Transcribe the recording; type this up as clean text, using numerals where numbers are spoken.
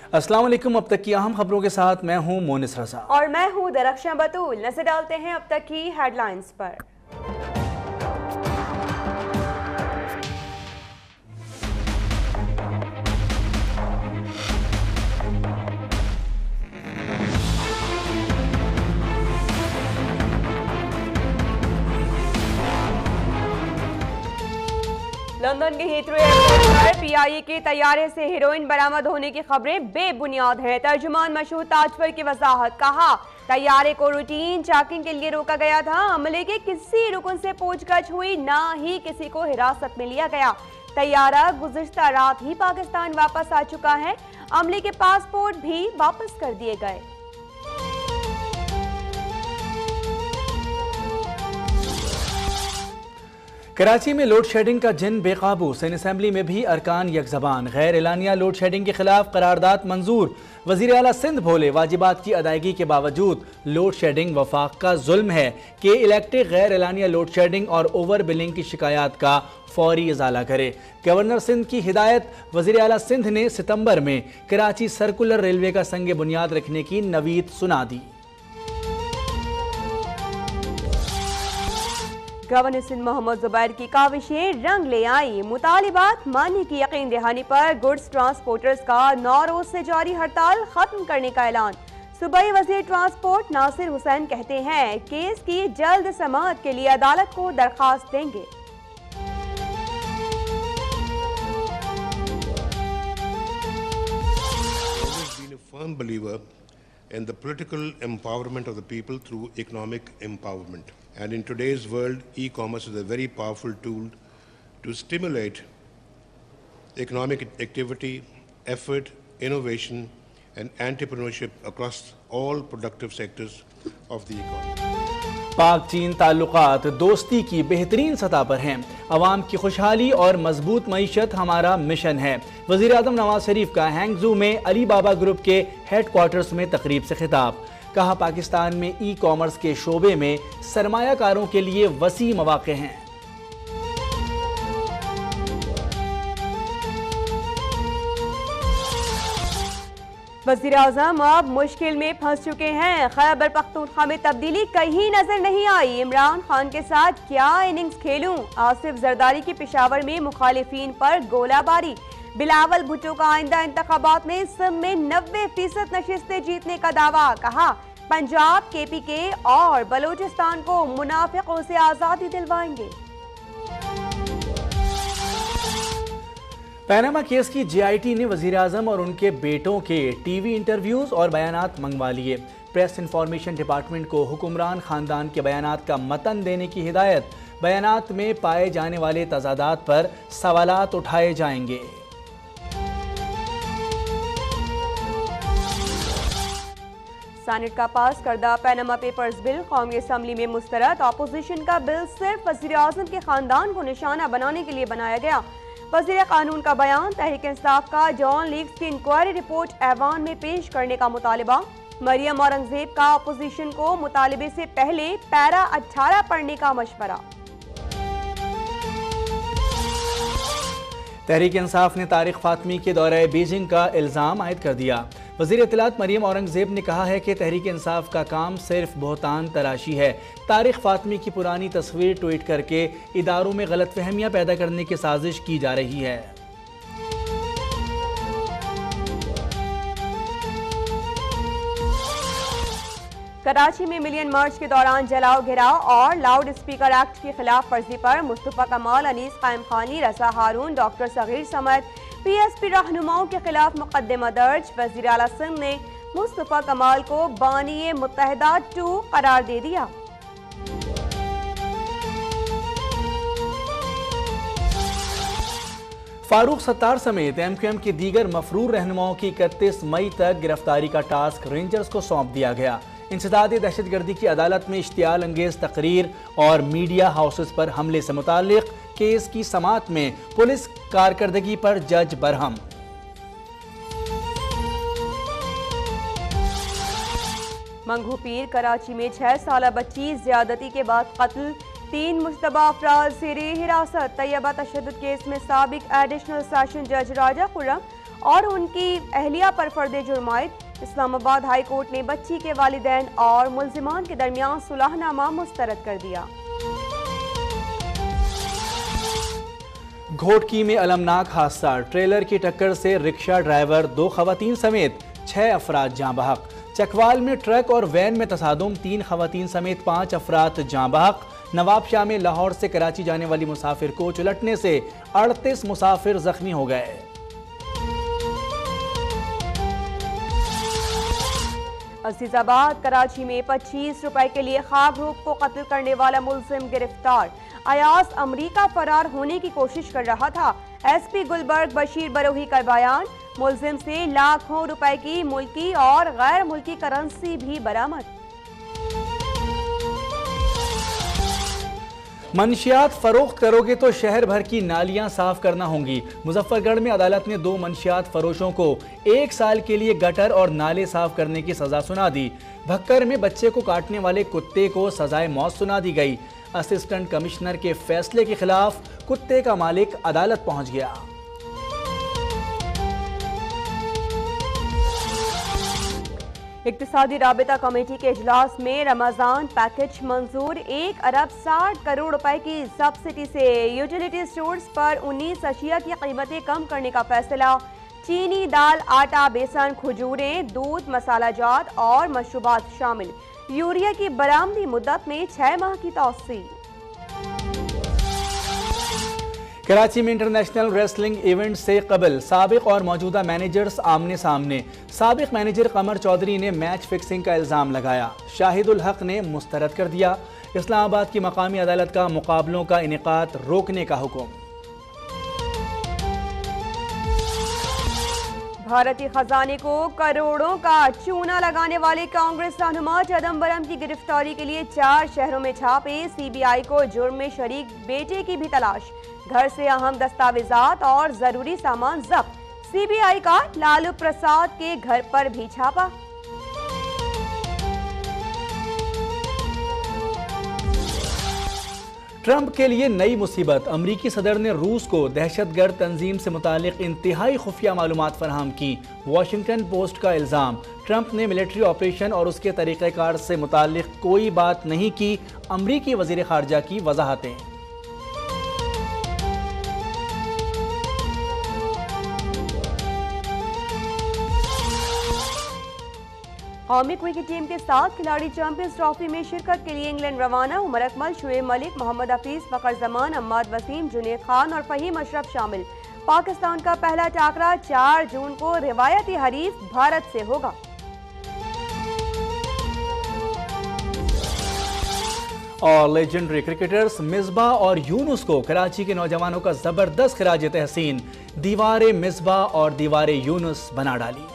अस्सलाम वालेकुम। अब तक की अहम खबरों के साथ मैं हूं मोनिस रजा और मैं हूं दरख्शां बतूल। नजर डालते हैं अब तक की हेडलाइंस पर। लंदन के हीथ्रो एयरपोर्ट पर पीआईए के तैयारे से हेरोइन बरामद होने की खबरें बेबुनियाद हैं। तर्जुमान मशहूर ताजफर की वजाहत, कहा तैयारे को रूटीन चेकिंग के लिए रोका गया था। अमले के किसी रुकन से पूछताछ हुई, ना ही किसी को हिरासत में लिया गया। तैयारा गुज़िश्ता रात ही पाकिस्तान वापस आ चुका है। अमले के पासपोर्ट भी वापस कर दिए गए। कराची में लोड शेडिंग का जिन बेकाबू, सिंध असेंबली में भी अरकान यकजबान। गैर एलानिया लोड शेडिंग के खिलाफ करारदाद मंजूर। वज़ीर आला सिंध बोले वाजिबात की अदायगी के बावजूद लोड शेडिंग वफाक का जुल्म है कि इलेक्ट्रिक गैर एलानिया लोड शेडिंग और ओवर बिलिंग की शिकायत का फौरी इजाला करे। गवर्नर सिंध की हिदायत। वज़ीर आला सिंध ने सितंबर में कराची सर्कुलर रेलवे का संग बुनियाद रखने की नवीद सुना दी। गवर्नर सिंध मोहम्मद जुबैर की काविशें रंग ले आई। मुतालिबात मानने की यकीन दहानी पर गुड्स ट्रांसपोर्टर्स का 9 रोज से जारी हड़ताल खत्म करने का ऐलान। सूबाई वजीर ट्रांसपोर्ट नासिर हुसैन कहते हैं केस की जल्द समाअत के लिए अदालत को दरखास्त देंगे। In the political empowerment of the people through economic empowerment. And in today's world, e-commerce is a very powerful tool to stimulate economic activity, effort, innovation, and entrepreneurship across all productive sectors of the economy. पाक चीन ताल्लुकात दोस्ती की बेहतरीन सतह पर हैं। अवाम की खुशहाली और मजबूत मईशत हमारा मिशन है। वज़ीर आज़म नवाज शरीफ का हैंगजू में अली बाबा ग्रुप के हेडक्वार्टर्स में तकरीब से खिताब। कहा पाकिस्तान में ई कॉमर्स के शोबे में सरमायाकारों के लिए वसी मौक़े हैं। वज़ीर आज़म अब मुश्किल में फंस चुके हैं। खैबर पख्तूनख्वा में तब्दीली कहीं नजर नहीं आई। इमरान खान के साथ क्या इनिंग्स खेलूं? आसिफ जरदारी की पेशावर में मुखालिफिन पर गोलाबारी। बिलावल भुट्टो का आइंदा इंतखाबात में सिंध में 90% नशिस्तें जीतने का दावा। कहा पंजाब, KPK और बलूचिस्तान को मुनाफिकों से आज़ादी दिलवाएंगे। पैनामा केस की JIT ने वज़ीर आज़म और उनके बेटों के TV इंटरव्यूज़ और बयानात मंगवा लिए। प्रेस इंफॉर्मेशन डिपार्टमेंट को हुक्मरान ख़ानदान के बयानात का मतन देने की हिदायत। बयानात में पाए जाने वाले तजादात पर सवालात उठाए जाएंगे। सेनेट का पास करदा पैनामा पेपर्स बिल कौमी असम्बली में मुस्तरद। अपोजिशन का बिल सिर्फ वज़ीर आज़म के ख़ानदान को निशाना बनाने के लिए बनाया गया। वज़ीर कानून का बयान। तहरीक इंसाफ का जॉन लीग्स की इंक्वायरी रिपोर्ट ऐवान में पेश करने का मुतालिबा। मरियम औरंगजेब का अपोजिशन को मुतालिबे से पहले पैरा 18 पढ़ने का मशवरा। तहरीक इंसाफ ने तारिक फातमी के दौरे बीजिंग का इल्ज़ाम आयद कर दिया। वज़ीर इत्तलात मरियम औरंगजेब ने कहा है कि तहरीक इंसाफ का काम सिर्फ बहतान तराशी है। तारिक फातमी की पुरानी तस्वीर ट्वीट करके इदारों में गलतफहमियां पैदा करने की साजिश की जा रही है। कराची में मिलियन मार्च के दौरान जलाओ घिराव और लाउड स्पीकर एक्ट की खिलाफ वर्जी पर मुस्तफा कमाल, अनीस कायम खानी, रसा हारून, डॉक्टर सगीर समेत PSP रहनुमाओं के खिलाफ मुकदमा दर्ज। वज़ीर आला सिंध ने मुस्तफा कमाल को बानी मुत्तहिदा 2 करार दे दिया। फारूक सत्तार समेत MQM के दीगर मफरूर रहनुमाओं की 31 मई तक गिरफ्तारी का टास्क रेंजर्स को सौंप दिया गया। इंसदाद दहशतगर्दी की अदालत में इश्तियाल अंगेज तकरीर और मीडिया हाउसेस पर हमले से मुताल्लिक केस की समाअत में पुलिस कारकर्दगी पर जज बरहम। मंगू पीर कराची में 6 साला बच्ची ज्यादती के बाद कत्ल। 3 मुश्तबा अफराद ज़ेरे हिरासत। तैयबा तशद्दुद केस में साबिक एडिशनल सेशन जज राजा खुर्रम और उनकी अहलिया पर फर्द जुर्म आयद। इस्लामाबाद हाई कोर्ट ने बच्ची के वालिदैन और मुल्जिमान के दरमियान सुलहनामा मुस्तरद कर दिया। घोटकी में अलमनाक हादसा, ट्रेलर की टक्कर से रिक्शा ड्राइवर 2 खवातीन समेत 6 अफराद जाँ बहक। चकवाल में ट्रक और वैन में तसादुम, 3 खवातीन समेत 5 अफराद जाँ बहक। नवाबशाह में लाहौर से कराची जाने वाली मुसाफिर कोच उलटने से 38 मुसाफिर जख्मी हो गए। अजीजाबाद कराची में 25 रुपए के लिए ख्वाबरूब को कत्ल करने वाला मुल्जिम गिरफ्तार। अयाज अमरीका फरार होने की कोशिश कर रहा था। एसपी गुलबर्ग बशीर बरोही का बयान, मुल्जिम से लाखों रुपए की मुल्की और गैर मुल्की करेंसी भी बरामद। मंशियात फरोख्त करोगे तो शहर भर की नालियां साफ करना होंगी। मुजफ्फरगढ़ में अदालत ने 2 मंशियात फरोशों को 1 साल के लिए गटर और नाले साफ करने की सजा सुना दी। भक्कर में बच्चे को काटने वाले कुत्ते को सजाए मौत सुना दी गई। असिस्टेंट कमिश्नर के फैसले के खिलाफ कुत्ते का मालिक अदालत पहुंच गया। इक्तिसादी राबिता कमेटी के इजलास में रमजान पैकेज मंजूर। 1 अरब 60 करोड़ रुपए की सब्सिडी से यूटिलिटी स्टोर्स पर 19 अशिया की कीमतें कम करने का फैसला। चीनी, दाल, आटा, बेसन, खजूरें, दूध, मसाला जात और मशरूबात शामिल। यूरिया की बरामदी मुद्दत में 6 माह की तौसी। कराची में इंटरनेशनल रेसलिंग इवेंट से कबल साबिक और मौजूदा मैनेजर्स आमने सामने। साबिक मैनेजर कमर चौधरी ने मैच फिक्सिंग का इल्ज़ाम लगाया, शाहिदुल हक ने मुस्तरद कर दिया। इस्लामाबाद की मकामी अदालत का मुकाबलों का इनेकाद रोकने का हुक्म। भारतीय खजाने को करोड़ों का चूना लगाने वाले कांग्रेस रहनुमा चिदंबरम की गिरफ्तारी के लिए 4 शहरों में छापे। सीबीआई को जुर्म में शरीक बेटे की भी तलाश। घर से अहम दस्तावेजात और जरूरी सामान जब्त। सीबीआई का लालू प्रसाद के घर पर भी छापा। ट्रंप के लिए नई मुसीबत, अमरीकी सदर ने रूस को दहशतगर्द तंजीम से मुतालिक इंतहाई खुफिया मालूमात फराहम की। वॉशिंगटन पोस्ट का इल्ज़ाम, ट्रंप ने मिलिट्री ऑपरेशन और उसके तरीक़ेकार से मुतालिक कोई बात नहीं की। अमरीकी वज़ीर ख़ारजा की वज़ाहतें। कौमी क्रिकेट टीम के 7 खिलाड़ी चैंपियंस ट्रॉफी में शिरकत के लिए इंग्लैंड रवाना। उमर अकमल, शुएब मलिक, मोहम्मद हफीज, फखर जमान, अम्माद वसीम, जुनेद खान और फहीम अशरफ शामिल। पाकिस्तान का पहला टाकरा 4 जून को रिवायती हरीफ भारत से होगा। और लेजेंडरी क्रिकेटर्स मिसबा और यूनुस को कराची के नौजवानों का जबरदस्त खिराज तहसीन। दीवारे मिसबा और दीवारे यूनुस बना डाली।